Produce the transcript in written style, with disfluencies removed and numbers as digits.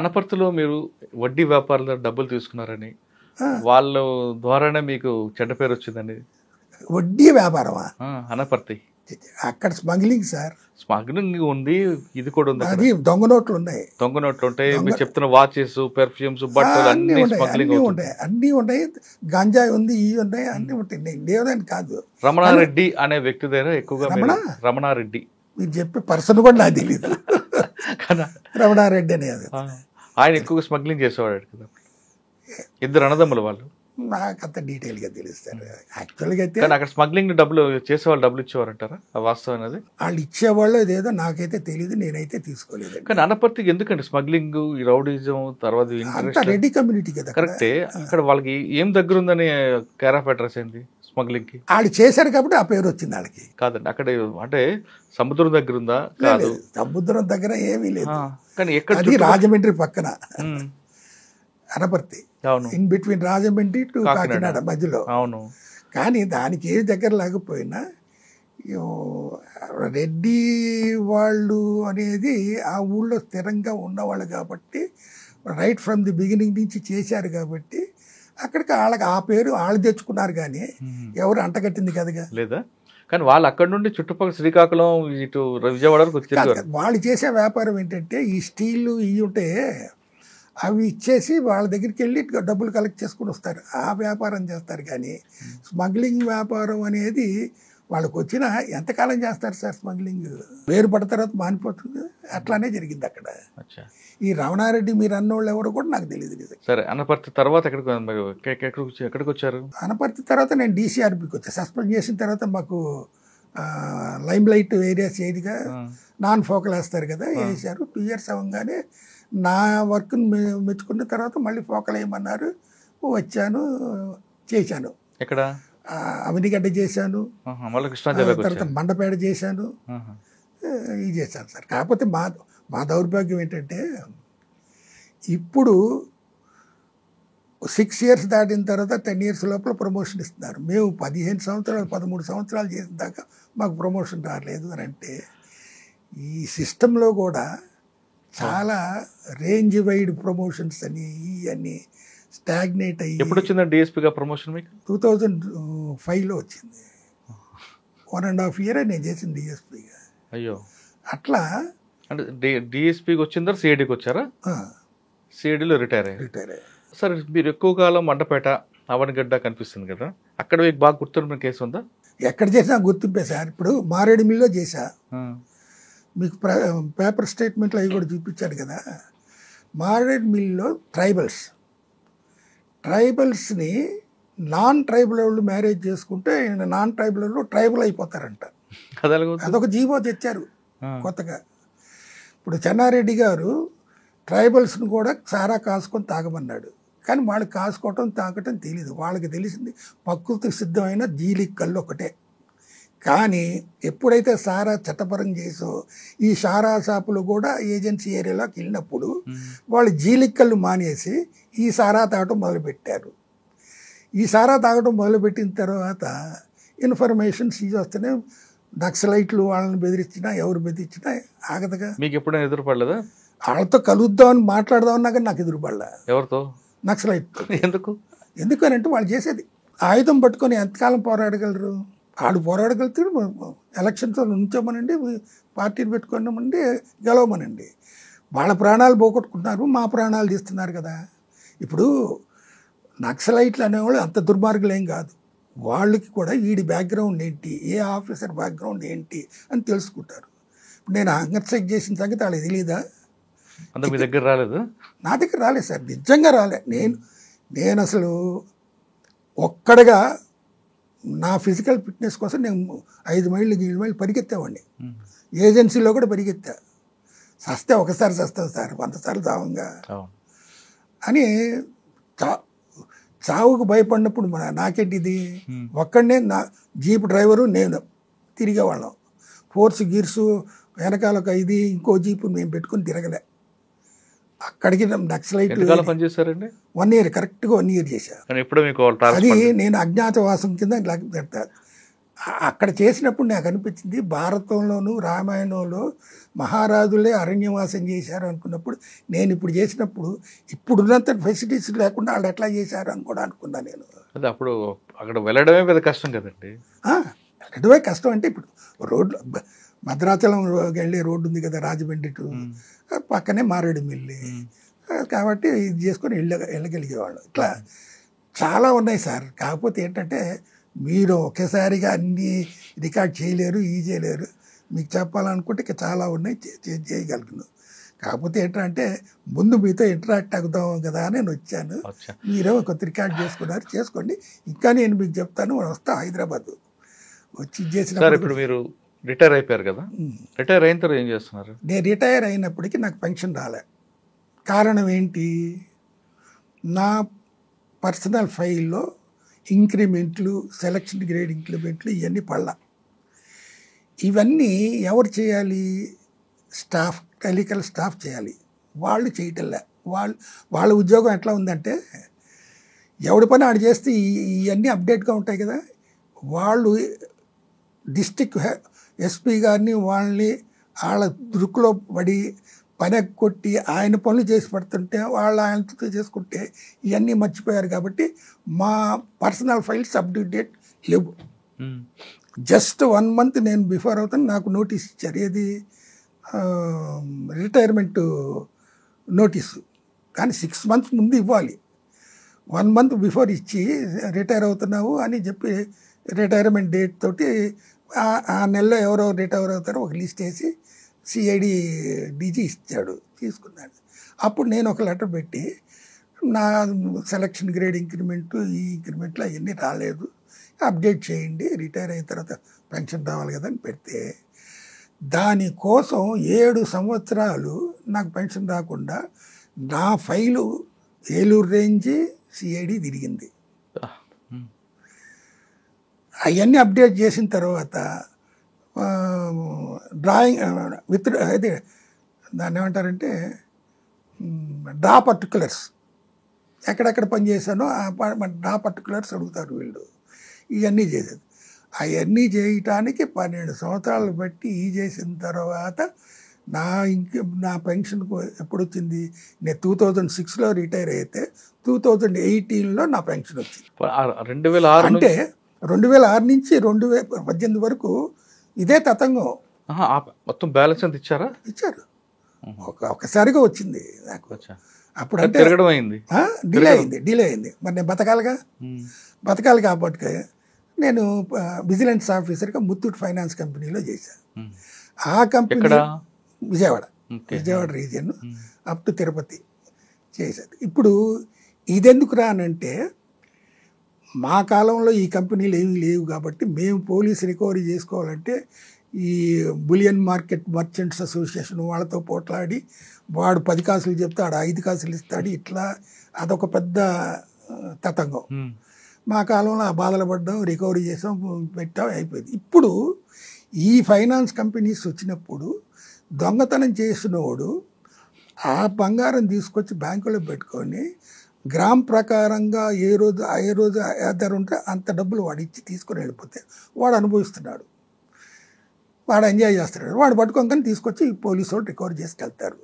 అనపర్తిలో మీరు వడ్డీ వ్యాపారుల డబ్బులు తీసుకున్నారని, ఆ, వాళ్ళ ద్వారానే మీకు చెడ్డ పేరు వచ్చిందని. వడ్డీ వ్యాపారమా? అనపర్తి అక్కడ స్మగ్లింగ్ సార్. స్మగ్లింగ్ ఉంది, ఇది కూడా ఉంది. అది దొంగ నోట్లు ఉన్నాయి, దొంగ నోట్లు ఉంటాయి, మీరు చెప్తున్న వాచెస్, పెర్ఫ్యూమ్స్, బట్టలు అన్నీ అన్ని ఉంటాయి, స్మగ్లింగ్ అన్నీ అవుతుంది. ఉంటాయి, అన్నీ ఉంటాయి. గంజాయి ఉంది, ఇవి ఉన్నాయి, అన్నీ ఉంటాయి. నేను లేదని కాదు. రమణారెడ్డి అనే వ్యక్తి దగ్గర ఎక్కువగా రమణ? రమణారెడ్డి మీరు చెప్పే పర్సన్ కూడా నాకు తెలియదు. కదా, రమణారెడ్డి అనేది ఆయన ఎక్కువగా స్మగ్లింగ్ చేసేవాడు కదా. ఇద్దరు అన్నదమ్ములు వాళ్ళు. నాకు అంత డీటెయిల్గా తెలుస్తారు. యాక్చువల్గా అయితే కానీ అక్కడ స్మగ్లింగ్ డబ్బులు చేసేవాళ్ళు డబ్బులు ఇచ్చేవారంటారా? ఆ వాస్తవం అనేది వాళ్ళు ఇచ్చేవాళ్ళు ఇదేదో నాకైతే తెలియదు, నేనైతే తీసుకోలేదు. కానీ అనపర్తికి ఎందుకండి స్మగ్లింగ్, ఈ రౌడీజం, తర్వాత అంత రెడ్డి కమ్యూనిటీ కదా. కరెక్టే. అక్కడ వాళ్ళకి ఏం దగ్గర ఉందని కేర్ ఆఫ్ అడ్రస్ ఏంది స్మగ్లింగ్ కి? వాళ్ళు చేశారు కాబట్టి ఆ పేరు వచ్చింది వాళ్ళకి. కాదండి, అక్కడ అంటే సముద్రం దగ్గర ఉందా? కాదు, సముద్రం దగ్గర ఏమీ లేదు. కానీ ఎక్కడ అది రాజమండ్రి పక్కన ఉమ్, అనపర్తి, అవును in between Rajahmundry to Kakinada మధ్యలో. అవును. కానీ దానికి ఏ దగ్గర లేకపోయినా రెడ్డి వాళ్ళు అనేది ఆ ఊళ్ళో స్థిరంగా ఉన్నవాళ్ళు కాబట్టి, రైట్ ఫ్రమ్ ది బిగినింగ్ నుంచి చేశారు కాబట్టి అక్కడికి వాళ్ళకి ఆ పేరు వాళ్ళు తెచ్చుకున్నారు. కానీ ఎవరు అంటగట్టింది కదగా. లేదా? కానీ వాళ్ళు అక్కడ నుండి చుట్టుపక్కల శ్రీకాకుళం, ఇటు విజయవాడ వరకు వచ్చేవారు. వాళ్ళు చేసే వ్యాపారం ఏంటంటే ఈ స్టీల్ ఇవి ఉంటే అవి ఇచ్చేసి వాళ్ళ దగ్గరికి వెళ్ళి డబ్బులు కలెక్ట్ చేసుకుని వస్తారు, ఆ వ్యాపారం చేస్తారు. కానీ స్మగ్లింగ్ వ్యాపారం అనేది వాళ్ళకి వచ్చిన ఎంతకాలం చేస్తారు సార్ స్మగ్లింగ్? వేరు పడిన తర్వాత మానిపోతుంది. అట్లానే జరిగింది అక్కడ. ఈ రమణారెడ్డి మీరు అన్నోళ్ళు ఎవరు కూడా నాకు తెలియదు నిజంగా. సరే, అనపర్తి తర్వాత ఎక్కడికి వచ్చారు? అనపర్తి తర్వాత నేను డీసీఆర్బీకి వచ్చాను. సస్పెండ్ చేసిన తర్వాత మాకు లైమ్ లైట్ ఏరియాస్ ఏదిగా నాన్ ఫోకల్ వేస్తారు కదా, వేసారు. 2 years అవ్వగానే నా వర్క్ని మెచ్చుకున్న తర్వాత మళ్ళీ ఫోకల్ వేయమన్నారు. వచ్చాను, చేశాను. ఎక్కడ? అవినిగడ్డ చేశాను, తర్వాత తర్వాత మండపేట చేశాను, ఇది చేశాను సార్. కాకపోతే మా దౌర్భాగ్యం ఏంటంటే ఇప్పుడు 6 years దాటిన తర్వాత 10 years లోపల ప్రమోషన్ ఇస్తున్నారు. మేము 15 సంవత్సరాలు 13 సంవత్సరాలు చేసిన దాకా మాకు ప్రమోషన్ రాలేదు అని అంటే, ఈ సిస్టంలో కూడా చాలా రేంజ్ వైడ్ ప్రమోషన్స్ అని ఇవన్నీ స్టాగ్నేట్ అయ్యి. ఎప్పుడు వచ్చిందండి డిఎస్పీగా ప్రమోషన్ మీకు? 2005లో వచ్చింది. 1.5 year నేను చేసింది డిఎస్పీగా. అయ్యో, అట్లా అంటే డిఎస్పీకి వచ్చిన తర్వాత సిఐడికి వచ్చారా? సిఐడిలో రిటైర్ అయ్యారు. సరే, మీరు ఎక్కువ కాలం మండపేట, అవనిగడ్డ కనిపిస్తుంది కదా, అక్కడ మీకు బాగా గుర్తున్న కేసు ఉందా? ఎక్కడ చేసినా గుర్తింపే సార్. ఇప్పుడు మారేడుమిల్లో చేశా, మీకు పేపర్ స్టేట్మెంట్లు అవి కూడా చూపించాడు కదా. మారేడుమిల్లో ట్రైబల్స్ని నాన్ ట్రైబల్ వాళ్ళు మ్యారేజ్ చేసుకుంటే నాన్ ట్రైబల్ వాళ్ళు ట్రైబల్ అయిపోతారంట. అదొక జీవో తెచ్చారు కొత్తగా. ఇప్పుడు చెన్నారెడ్డి గారు ట్రైబల్స్ని కూడా సారా కాసుకొని తాగమన్నాడు. కానీ వాళ్ళకి కాసుకోవటం తాగటం తెలీదు. వాళ్ళకి తెలిసింది ప్రకృతికి సిద్ధమైన జీలికల్లు ఒకటే. కానీ ఎప్పుడైతే సారా చట్టపరం చేసో ఈ సారా షాపులు కూడా ఏజెన్సీ ఏరియాలోకి వెళ్ళినప్పుడు వాళ్ళు జీలికల్లు మానేసి ఈ సారా తాగటం మొదలుపెట్టారు. ఈ సారా తాగటం మొదలుపెట్టిన తర్వాత ఇన్ఫర్మేషన్స్ ఇది వస్తేనే నక్సలైట్లు వాళ్ళని బెదిరించినా ఎవరు బెదిరించినా ఆగదుగా. మీకు ఎప్పుడైనా ఎదురుపడలేదా? వాళ్ళతో కలుద్దామని మాట్లాడదామన్నా కానీ నాకు ఎదురుపడలే. ఎవరితో? నక్సలైట్తో. ఎందుకనంటే వాళ్ళు చేసేది ఆయుధం పట్టుకొని ఎంతకాలం పోరాడగలరు? వాళ్ళు పోరాడగలుగుతాడు. ఎలక్షన్స్లో నుంచోమనండి, పార్టీని పెట్టుకోమనండి, గెలవమనండి. వాళ్ళ ప్రాణాలు పోగొట్టుకుంటున్నారు, మా ప్రాణాలు తీస్తున్నారు కదా. ఇప్పుడు నక్సలైట్లు అనేవాళ్ళు అంత దుర్మార్గులు ఏం కాదు. వాళ్ళకి కూడా వీడి బ్యాక్గ్రౌండ్ ఏంటి, ఏ ఆఫీసర్ బ్యాక్గ్రౌండ్ ఏంటి అని తెలుసుకుంటారు. నేను హంగర్ స్ట్రైక్ చేసిన సంగతి వాళ్ళకి తెలియదా? మీ దగ్గర రాలేదు? నా దగ్గర రాలేదు సార్, నిజంగా రాలే. నేను అసలు ఒక్కడగా నా ఫిజికల్ ఫిట్నెస్ కోసం నేను 5 మైళ్ళు 7 మైళ్ళు పరిగెత్తేవాడిని. ఏజెన్సీలో కూడా పరిగెత్తా. సస్తే ఒకసారి సస్తాను సార్, 100 సార్లు చావంగా అని. చావుకు భయపడినప్పుడు నాకేంటిది, ఒక్కడనే నా జీప్ డ్రైవరు నేను తిరిగేవాళ్ళం. ఫోర్స్ గీర్సు వెనకాల ఒక ఇది ఇంకో జీపు మేము పెట్టుకుని తిరగలే. అక్కడికి నక్సలైట్ పనిచేశారండి 1 year, కరెక్ట్గా 1 year చేశాను. అది నేను అజ్ఞాతవాసం కింద పెడతా. అక్కడ చేసినప్పుడు నాకు అనిపించింది భారతంలోను రామాయణంలో మహారాజులే అరణ్యవాసం చేశారు అనుకున్నప్పుడు నేను ఇప్పుడు చేసినప్పుడు ఇప్పుడున్నంత ఫెసిలిటీస్ లేకుండా వాళ్ళు ఎట్లా చేశారు అని కూడా అనుకున్నా నేను. అదే అప్పుడు అక్కడ వెళ్ళడమే పెద్ద కష్టం కదండి. వెళ్ళడమే కష్టం అంటే ఇప్పుడు రోడ్లు భద్రాచలం వెళ్ళే రోడ్డు ఉంది కదా రాజమండ్రి టు, పక్కనే మారేడుమిల్లి, కాబట్టి ఇది చేసుకొని వెళ్ళగలిగేవాళ్ళు. ఇట్లా చాలా ఉన్నాయి సార్. కాకపోతే ఏంటంటే మీరు ఒకేసారిగా అన్నీ రికార్డ్ చేయలేరు, చేయలేరు. మీకు చెప్పాలనుకుంటే ఇక చాలా ఉన్నాయి, చేయగలను. కాకపోతే ఏంటంటే ముందు మీతో ఇంటరాక్ట్ అవుదాం కదా అని నేను వచ్చాను. మీరేమో కొంత రికార్డ్ చేసుకున్నారు, చేసుకోండి. ఇంకా నేను మీకు చెప్తాను, వస్తా హైదరాబాద్ వచ్చి చేసిన. ఇప్పుడు మీరు రిటైర్ అయిపోయారు కదా, రిటైర్ అయిన తర్వాత ఏం చేస్తున్నారు? నేను రిటైర్ అయినప్పటికీ నాకు పెన్షన్ రాలే. కారణం ఏంటి? నా పర్సనల్ ఫైల్లో ఇంక్రిమెంట్లు, సెలక్షన్ గ్రేడ్ ఇంక్రిమెంట్లు ఇవన్నీ పడలా. ఇవన్నీ ఎవరు చేయాలి? స్టాఫ్, టెలికల్ స్టాఫ్ చేయాలి. వాళ్ళు చేయటంలే. వాళ్ళ ఉద్యోగం ఎట్లా ఉందంటే ఎవడి పని ఆడు చేస్తే ఇవన్నీ అప్డేట్గా ఉంటాయి కదా. వాళ్ళు డిస్టిక్ ఎస్పీ గారిని వాళ్ళని వాళ్ళ దృక్కులో పడి పని కొట్టి ఆయన పనులు చేసి పడుతుంటే వాళ్ళు ఆయనతో చేసుకుంటే ఇవన్నీ మర్చిపోయారు. కాబట్టి మా పర్సనల్ ఫైల్స్ అప్డేట్ లేవు. జస్ట్ 1 month నేను బిఫోర్ అవుతాను నాకు నోటీస్ ఇచ్చారు. ఏది? Retirement notice. కానీ 6 months ముందు ఇవ్వాలి. 1 month బిఫోర్ ఇచ్చి రిటైర్ అవుతున్నావు అని చెప్పి రిటైర్మెంట్ డేట్ తోటి ఆ నెలలో ఎవరో రిటైర్ అవుతారో ఒక లిస్ట్ వేసి సిఐడి డీజీ ఇచ్చాడు, తీసుకున్నాడు. అప్పుడు నేను ఒక లెటర్ పెట్టి నా సెలక్షన్ గ్రేడ్ ఇంక్రిమెంట్, ఈ ఇంక్రిమెంట్లు అవన్నీ రాలేదు, అప్డేట్ చేయండి, రిటైర్ అయిన తర్వాత పెన్షన్ రావాలి కదా అని పెడితే దానికోసం 7 సంవత్సరాలు నాకు పెన్షన్ రాకుండా నా ఫైలు ఏలూరు రేంజ్ సిఐడి తిరిగింది. అవన్నీ అప్డేట్ చేసిన తర్వాత డ్రాయింగ్ అయితే దాన్ని ఏమంటారంటే డ్రా పర్టికులర్స్, ఎక్కడెక్కడ పనిచేశానో డ్రా పర్టికులర్స్ అడుగుతారు వీళ్ళు. ఇవన్నీ చేసేది. అవన్నీ చేయటానికి 12 సంవత్సరాలు బట్టి చేసిన తర్వాత నా పెన్షన్ ఎప్పుడు వచ్చింది? నేను 2006లో రిటైర్ అయితే 2018లో నా పెన్షన్ వచ్చింది. 2006 అంటే 2006 నుంచి 2018 వరకు ఇదే తతంగం. మొత్తం బ్యాలెన్స్ ఎంత ఇచ్చారా? ఇచ్చారు. ఒకసారిగా వచ్చింది నాకు. అప్పుడు అంటే డిలే అయింది. మరి నేను బతకాలి కాబట్టి నేను విజిలెన్స్ ఆఫీసర్గా ముత్తూట్ ఫైనాన్స్ కంపెనీలో చేశాను. ఆ company Vijayawada region up to Tirupati చేశాను. ఇప్పుడు ఇదెందుకు రానంటే మా కాలంలో ఈ కంపెనీలు ఏమీ లేవు కాబట్టి మేము పోలీస్ రికవరీ చేసుకోవాలంటే ఈ బులియన్ మార్కెట్ మర్చెంట్స్ అసోసియేషన్ వాళ్ళతో పోట్లాడి వాడు 10 కాసులు చెప్తే ఆడు 5 కాసులు ఇస్తాడు. ఇట్లా అదొక పెద్ద తతంగం. మా కాలంలో ఆ బాధలు పడ్డాం, రికవరీ చేసాం, పెట్టాం, అయిపోయింది. ఇప్పుడు ఈ ఫైనాన్స్ కంపెనీస్ వచ్చినప్పుడు దొంగతనం చేసినోడు ఆ బంగారం తీసుకొచ్చి బ్యాంకులో పెట్టుకొని గ్రామ్ ప్రకారంగా ఏ రోజు ధర ఉంటే అంత డబ్బులు వాడు ఇచ్చి తీసుకొని వెళ్ళిపోతే వాడు అనుభవిస్తున్నాడు, వాడు ఎంజాయ్ చేస్తున్నాడు. వాడు పట్టుకొని తీసుకొచ్చి పోలీసు వాళ్ళు రికవర్ చేసుకెళ్తారు.